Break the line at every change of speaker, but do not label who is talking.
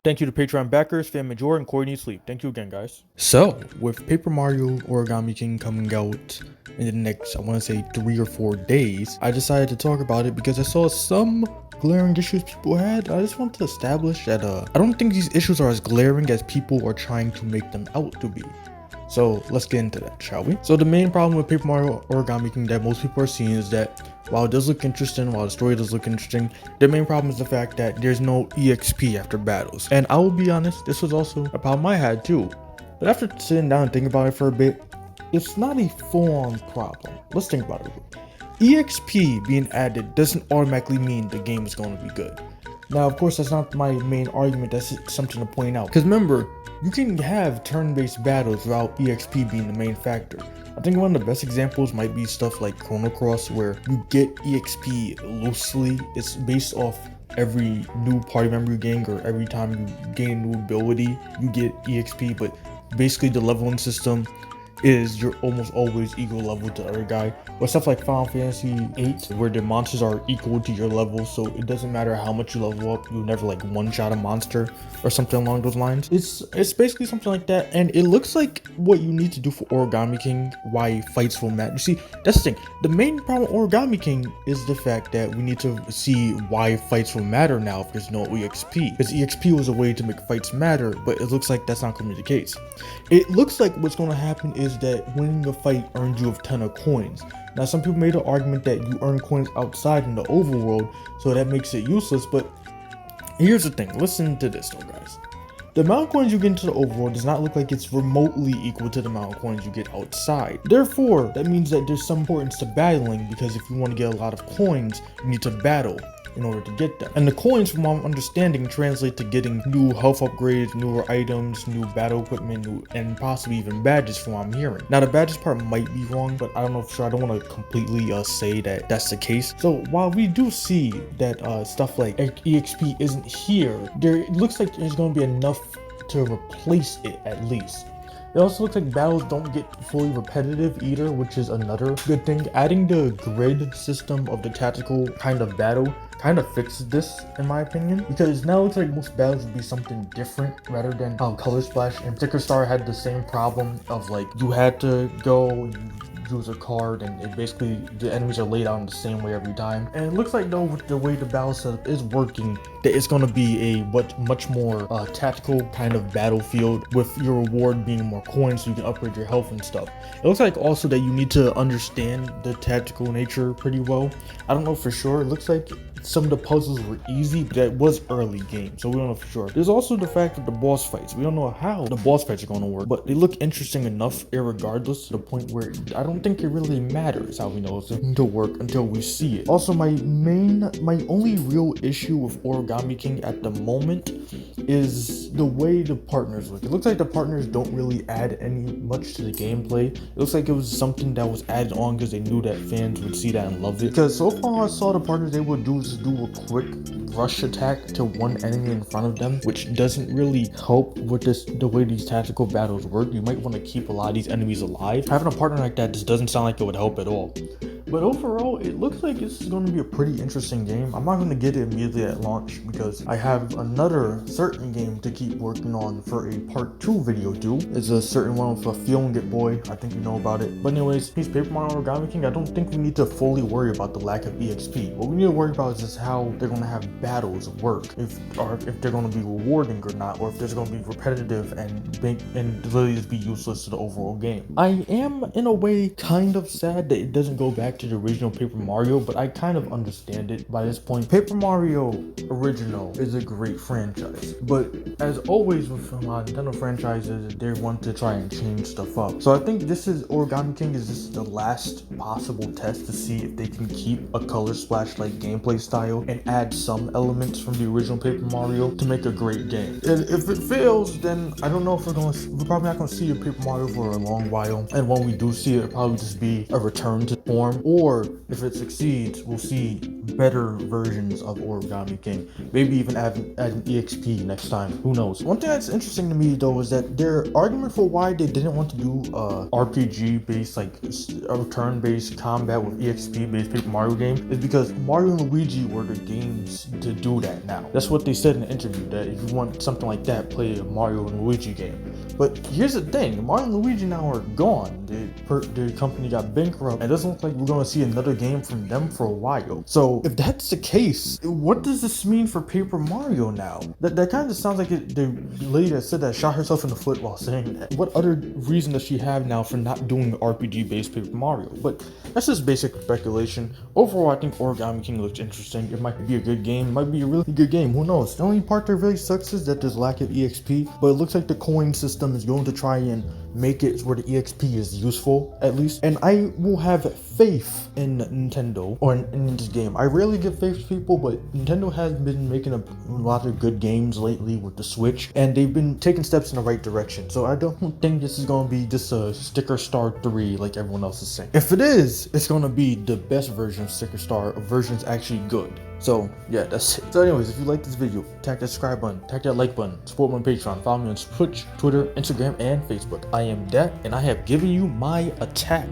Thank you to Patreon backers, Fan Major, and Corey Needs Sleep. Thank you again, guys. So, with Paper Mario Origami King coming out in the next, I want to say 3 or 4 days, I decided to talk about it because I saw some glaring issues people had. I just want to establish that I don't think these issues are as glaring as people are trying to make them out to be. So let's get into that, shall we? So the main problem with Paper Mario Origami King that most people are seeing is that while it does look interesting, while the story does look interesting, the main problem is the fact that there's no EXP after battles. And I will be honest, this was also a problem I had too. But after sitting down and thinking about it for a bit, it's not a full-on problem. Let's think about it. EXP being added doesn't automatically mean the game is going to be good. Now, of course, that's not my main argument. That's something to point out. Because remember, you can have turn-based battles without EXP being the main factor. I think one of the best examples might be stuff like Chrono Cross, where you get EXP loosely. It's based off every new party member you gain, or every time you gain a new ability, you get EXP. But basically, the leveling system is you're almost always equal level to the other guy. Or stuff like Final Fantasy VIII, where the monsters are equal to your level, so it doesn't matter how much you level up, you'll never like one-shot a monster or something along those lines. It's basically something like that, and it looks like what you need to do for Origami King, why fights will matter. You see, that's the thing. The main problem with Origami King is the fact that we need to see why fights will matter now if there's no EXP. Because EXP was a way to make fights matter, but it looks like that's not going to be the case. It looks like what's going to happen is that winning a fight earns you a ton of coins. Now, some people made the argument that you earn coins outside in the overworld, so that makes it useless, but here's the thing. Listen to this though, guys. The amount of coins you get into the overworld does not look like it's remotely equal to the amount of coins you get outside. Therefore, that means that there's some importance to battling, because if you want to get a lot of coins, you need to battle in order to get them. And the coins, from what I'm understanding, translate to getting new health upgrades, newer items, new battle equipment, and possibly even badges, from what I'm hearing. Now, the badges part might be wrong, but I don't know for sure. I don't want to completely say that that's the case. So while we do see that stuff like EXP isn't here, it looks like there's going to be enough to replace it at least. It also looks like battles don't get fully repetitive either, which is another good thing. Adding the grid system of the tactical kind of battle kind of fixes this, in my opinion, because now it looks like most battles would be something different rather than how Color Splash and Sticker Star had the same problem of like you had to go use a card, and it basically the enemies are laid out in the same way every time. And it looks like though with the way the battle setup is working, that it's going to be a much more tactical kind of battlefield, with your reward being more coins so you can upgrade your health and stuff. It looks like also that you need to understand the tactical nature pretty well. I don't know for sure. It looks like some of the puzzles were easy, but that was early game, so we don't know for sure. There's also the fact of the boss fights. We don't know how the boss fights are going to work, but they look interesting enough irregardless, to the point where I don't think it really matters how we know it's going to work until we see it. Also, my only real issue with Origami King at the moment is the way the partners look. It looks like the partners don't really add much to the gameplay. It looks like it was something that was added on because they knew that fans would see that and love it. Because so far I saw the partners, they would do a quick rush attack to one enemy in front of them, which doesn't really help with the way these tactical battles work. You might want to keep a lot of these enemies alive. Having a partner like that just doesn't sound like it would help at all. But overall, it looks like this is going to be a pretty interesting game. I'm not going to get it immediately at launch because I have another certain game to keep working on for a part 2 video due. It's a certain one with a Feeling It Boy. I think you know about it. But anyways, he's Paper Mario Origami King. I don't think we need to fully worry about the lack of EXP. What we need to worry about is just how they're going to have battles work. If they're going to be rewarding or not, or if there's going to be repetitive and literally just be useless to the overall game. I am, in a way, kind of sad that it doesn't go back to the original Paper Mario, but I kind of understand it by this point. Paper Mario Original is a great franchise, but as always with Nintendo franchises, they want to try and change stuff up. So I think Origami King is just the last possible test to see if they can keep a Color Splash like gameplay style and add some elements from the original Paper Mario to make a great game. And if it fails, then I don't know if we're probably not going to see a Paper Mario for a long while, and when we do see it, it'll probably just be a return to form, or if it succeeds, we'll see better versions of Origami King. Maybe even add an EXP next time. Who knows? One thing that's interesting to me though is that their argument for why they didn't want to do RPG based, like a turn-based combat with EXP based Paper Mario game, is because Mario and Luigi were the games to do that now. That's what they said in the interview, that if you want something like that, play a Mario and Luigi game. But here's the thing, Mario and Luigi now are gone. The company got bankrupt, and it doesn't look like we're going to see another game from them for a while. So if that's the case, what does this mean for Paper Mario now? That kind of sounds like the lady that said that shot herself in the foot while saying that. What other reason does she have now for not doing RPG based Paper Mario? But that's just basic speculation. Overall, I think Origami King looks interesting. It might be a good game, it might be a really good game, who knows? The only part that really sucks is that there's lack of EXP, but it looks like the coin system is going to try and make it where the EXP is useful, at least. And I will have faith in Nintendo, or in this game. I rarely give faith to people, but Nintendo has been making a lot of good games lately with the Switch, and they've been taking steps in the right direction. So I don't think this is going to be just a Sticker Star 3 like everyone else is saying. If it is, it's going to be the best version of Sticker Star, a version that's actually good. So yeah, that's it. So anyways, if you like this video, tap that subscribe button, tap that like button, support me on Patreon, follow me on Twitch, Twitter, Instagram, and Facebook. I am Dat, and I have given you my attack.